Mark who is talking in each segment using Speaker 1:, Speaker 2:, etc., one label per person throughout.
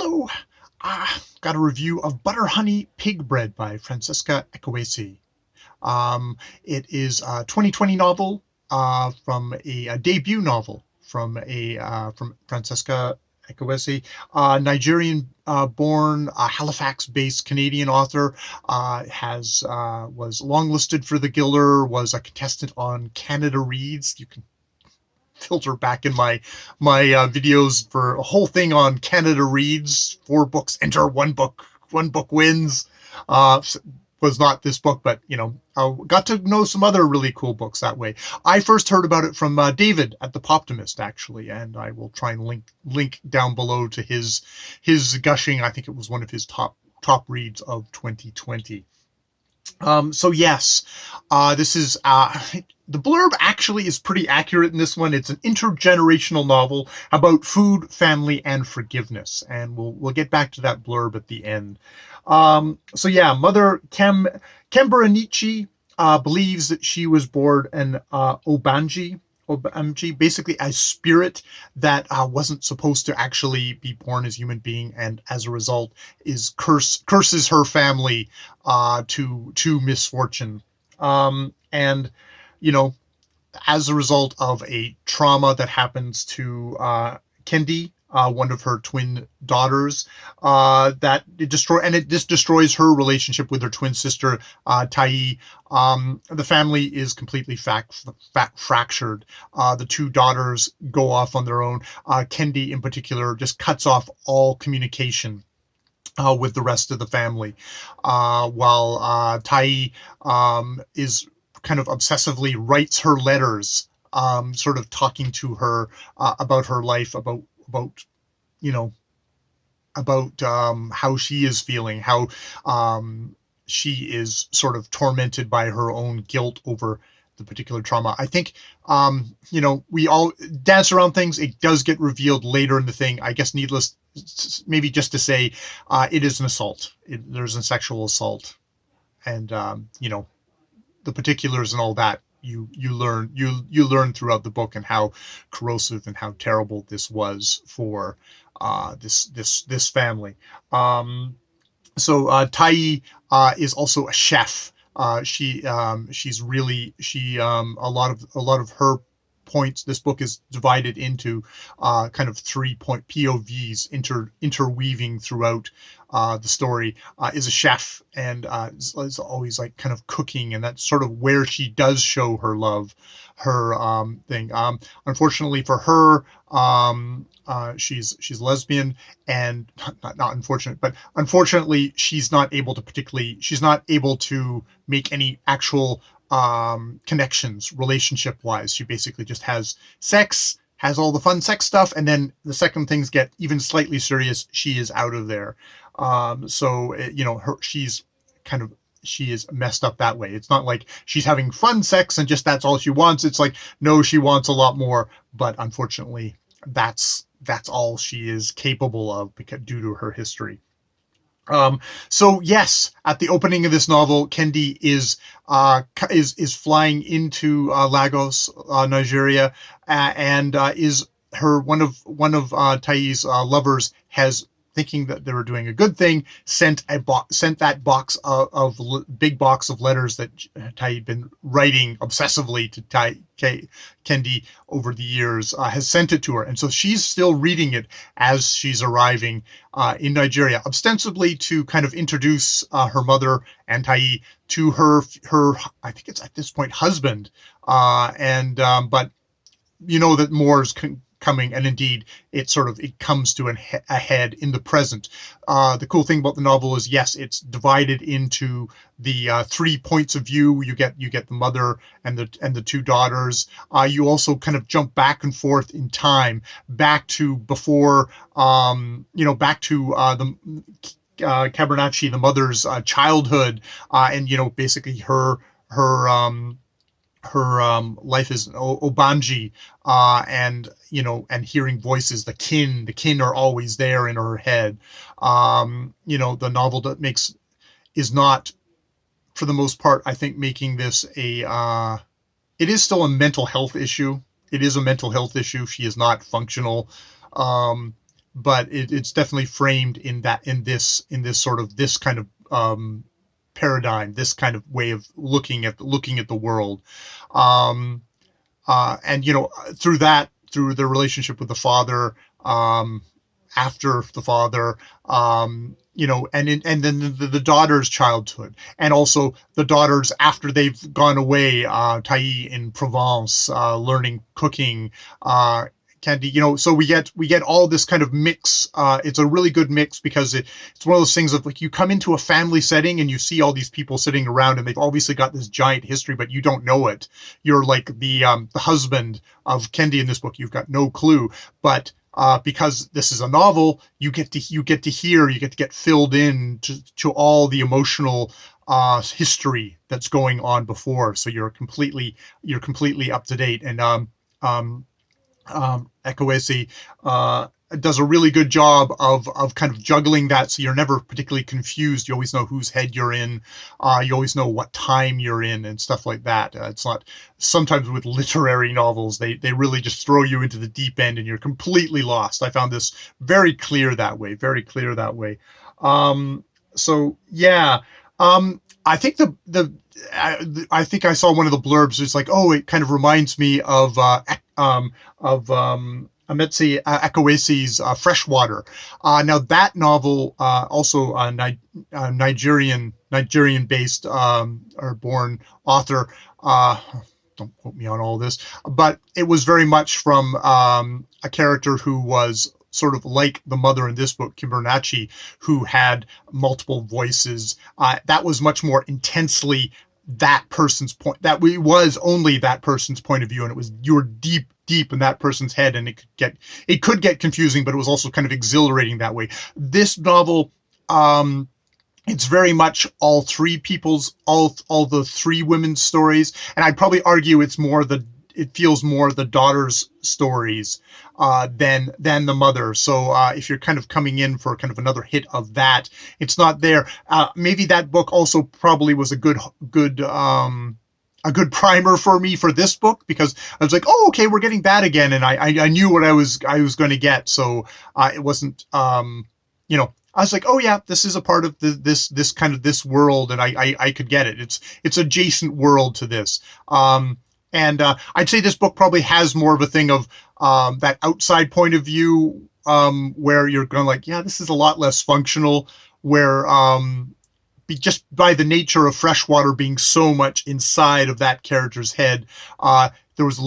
Speaker 1: Hello. Got a review of Butter Honey Pig Bread by Francesca Ekwuyasi. It is a 2020 novel from a debut novel from Francesca Ekwuyasi, Nigerian-born, Halifax-based Canadian author. Has Was longlisted for the Giller. Was a contestant on CanadaReads. You can filter back in my videos for a whole thing on CanadaReads. 4 books enter, one book wins. Was not this book, but I got to know some other really cool books that way. I first heard about it from David at the Poptimist, actually, and I will try and link down below to his gushing. I think it was one of his top reads of 2020. So yes, this is the blurb actually is pretty accurate in this one. It's an intergenerational novel about food, family, and forgiveness, and we'll get back to that blurb at the end. So yeah, Mother Kemberanichi believes that she was born an Obanji, basically a spirit that wasn't supposed to actually be born as a human being, and as a result curses her family to misfortune. And as a result of a trauma that happens to Kendi, one of her twin daughters, that it destroys her relationship with her twin sister, Tai. The family is completely fractured. The 2 daughters go off on their own. Kendi, in particular, just cuts off all communication with the rest of the family, while Tai is kind of obsessively writes her letters, sort of talking to her about her life, about how she is feeling, how she is sort of tormented by her own guilt over the particular trauma. I think we all dance around things. It does get revealed later in the thing. I guess needless maybe just to say it is an assault. There's a sexual assault, and the particulars and all that you learn throughout the book, and how corrosive and how terrible this was for this family. So Tai is also a chef. She's a lot of her points. This book is divided into kind of 3-point POVs interweaving throughout the story. Is a chef, and is always like kind of cooking, and that's sort of where she does show her love, her thing. Unfortunately for her, she's lesbian, and not unfortunate, but unfortunately she's not able to make any actual connections relationship wise. She basically just has sex, has all the fun sex stuff, and then the second things get even slightly serious, she is out of there. She is messed up that way. It's not like she's having fun sex and just that's all she wants. It's like, no, she wants a lot more, but unfortunately that's all she is capable of due to her history. So yes, at the opening of this novel, Kendi is flying into Lagos, Nigeria, and is one of Tai's lovers has, thinking that they were doing a good thing, sent that big box of letters that Tai had been writing obsessively to Kendi over the years, has sent it to her, and so she's still reading it as she's arriving in Nigeria, ostensibly to kind of introduce her mother and Tai to her I think it's at this point husband, but that more is coming, and indeed it comes to a head in the present. The cool thing about the novel is, yes, it's divided into the 3 points of view. You get the mother and the 2 daughters. You also kind of jump back and forth in time, back to before, back to the Cabernaci, the mother's childhood, and basically her life is Obanji, and hearing voices, the kin are always there in her head. The novel is not, for the most part, I think, making this it is still a mental health issue. It is a mental health issue. She is not functional. it's definitely framed in this sort of this kind of paradigm, this kind of way of looking at the world. And through the relationship with the father, after the father, and then the daughter's childhood, and also the daughters after they've gone away, Taï in Provence, learning cooking, Candy, so we get all this kind of mix. It's a really good mix because it's one of those things of like, you come into a family setting and you see all these people sitting around and they've obviously got this giant history, but you don't know it. You're like the husband of Kendi in this book. You've got no clue, but because this is a novel, you get to get filled in to all the emotional history that's going on before. So you're completely up to date. And Ekwuyasi does a really good job of kind of juggling that, so you're never particularly confused. You always know whose head you're in. You always know what time you're in and stuff like that. It's not, sometimes with literary novels, they really just throw you into the deep end and you're completely lost. I found this very clear that way. So yeah, I think I think I saw one of the blurbs. It's like, oh, it kind of reminds me of Emezi Ekwuyasi's Freshwater. Now that novel, also a Nigerian-based or born author. Don't quote me on all this, but it was very much from a character who was sort of like the mother in this book, Kimbernachi, who had multiple voices. That was much more intensely that person's point. That was only that person's point of view, and it was, you were deep in that person's head, and it could get confusing, but it was also kind of exhilarating that way. This novel, it's very much all the three women's stories, and I'd probably argue it feels more the daughter's stories than the mother. So if you're kind of coming in for kind of another hit of that, it's not there. Maybe that book also probably was a good primer for me for this book, because I was like, oh, okay, we're getting that again, and I knew what I was going to get. So it wasn't, I was like, oh yeah, this is a part of this kind of this world, and I could get it. It's adjacent world to this. And I'd say this book probably has more of a thing of that outside point of view, where you're going like, yeah, this is a lot less functional, where just by the nature of Freshwater being so much inside of that character's head, there was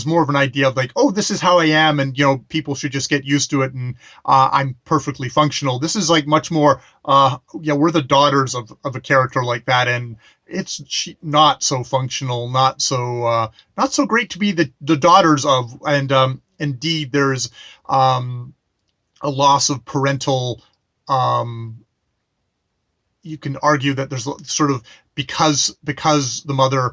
Speaker 1: more of an idea of like, oh, this is how I am, and people should just get used to it, and I'm perfectly functional. This is like much more, we're the daughters of a character like that, and it's not so functional, not so great to be the daughters of, and indeed there's a loss of parental. You can argue that there's sort of, because the mother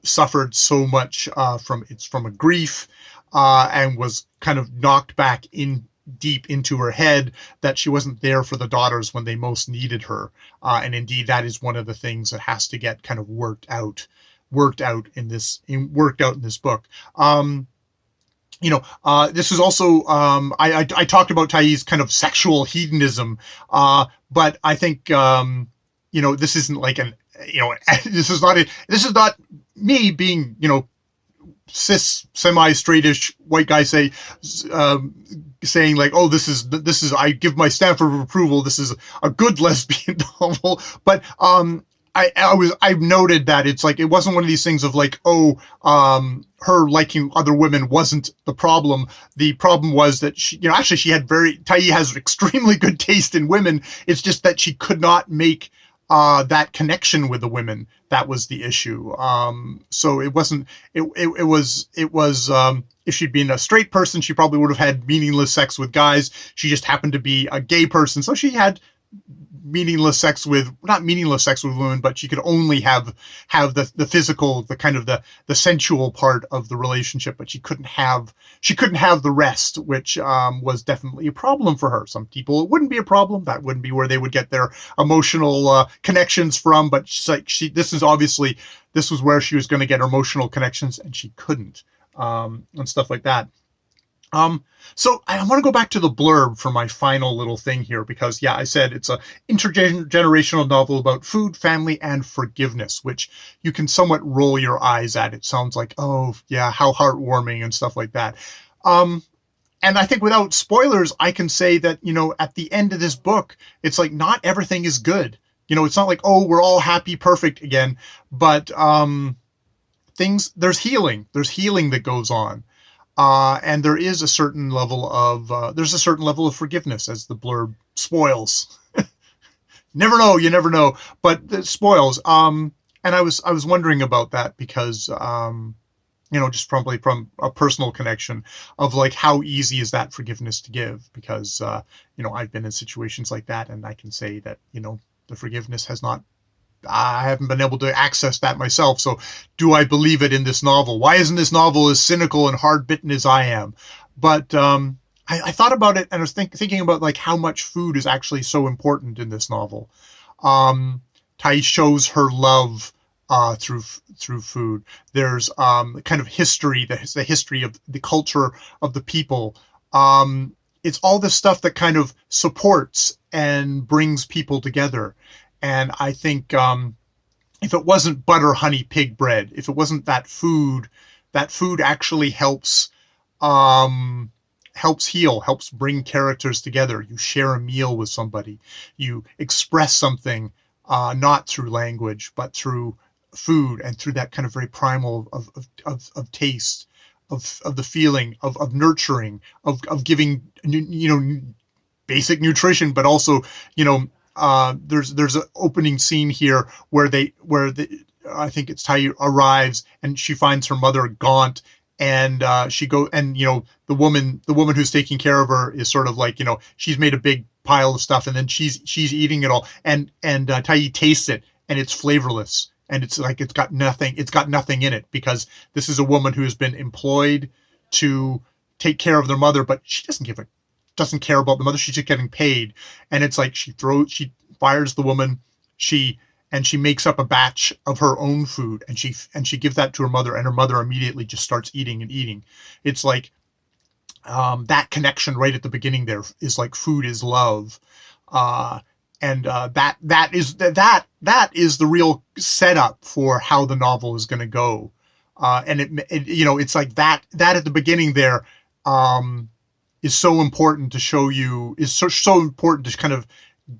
Speaker 1: suffered so much from a grief, and was kind of knocked back in deep into her head, that she wasn't there for the daughters when they most needed her, and indeed that is one of the things that has to get kind of worked out in this book. This is also, I talked about Taï's kind of sexual hedonism, but I think this isn't like this is not me being cis, semi-straightish white guy saying like, oh, this is I give my stamp of approval, this is a good lesbian novel, but I noted that it's like, it wasn't one of these things of like, oh, her liking other women wasn't the problem. The problem was that Taï has extremely good taste in women. It's just that she could not make that connection with the women. That was the issue. So it wasn't, it was, if she'd been a straight person, she probably would have had meaningless sex with guys. She just happened to be a gay person, so she had not meaningless sex with women, but she could only have the physical, the kind of the sensual part of the relationship, but she couldn't have the rest, which was definitely a problem for her. Some people, it wouldn't be a problem. That wouldn't be where they would get their emotional connections from, but this was where she was going to get her emotional connections, and she couldn't, and stuff like that. So I want to go back to the blurb for my final little thing here because, yeah, I said it's a intergenerational novel about food, family, and forgiveness, which you can somewhat roll your eyes at. It sounds like, oh, yeah, how heartwarming and stuff like that. And I think without spoilers, I can say that, at the end of this book, it's like not everything is good. It's not like, oh, we're all happy, perfect again, but there's healing. There's healing that goes on. And there is a certain level of forgiveness, as the blurb spoils. You never know, but it spoils. And I was wondering about that because, just probably from a personal connection of like, how easy is that forgiveness to give? Because, I've been in situations like that, and I can say that, the forgiveness I haven't been able to access that myself. So do I believe it in this novel? Why isn't this novel as cynical and hard-bitten as I am? But I thought about it, and I was thinking about like how much food is actually so important in this novel. Tai shows her love through food. There's kind of history, the history of the culture of the people. It's all this stuff that kind of supports and brings people together. And I think if it wasn't butter, honey, pig bread, if it wasn't that food actually helps heal, helps bring characters together. You share a meal with somebody. You express something not through language, but through food and through that kind of very primal of taste, of the feeling, of nurturing, of giving, basic nutrition, but also, there's an opening scene here where I think it's Tai arrives and she finds her mother gaunt, and the woman who's taking care of her is sort of like, she's made a big pile of stuff, and then she's eating it all, and Tai tastes it, and it's flavorless, and it's like it's got nothing in it, because this is a woman who has been employed to take care of their mother, but she doesn't care about the mother. She's just getting paid. And it's like she fires the woman, she makes up a batch of her own food, and she gives that to her mother, and her mother immediately just starts eating and eating. It's like that connection right at the beginning there is like food is love. That is the real setup for how the novel is going to go. And it's like that at the beginning there, is so important to show you, is so important to kind of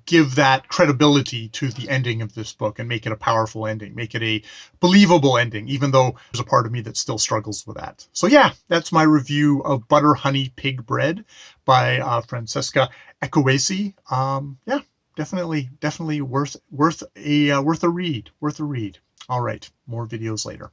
Speaker 1: give that credibility to the ending of this book and make it a powerful ending, make it a believable ending, even though there's a part of me that still struggles with that. So yeah, that's my review of Butter, Honey, Pig Bread by Francesca Ekwuyasi. Yeah, definitely worth a read. All right, more videos later.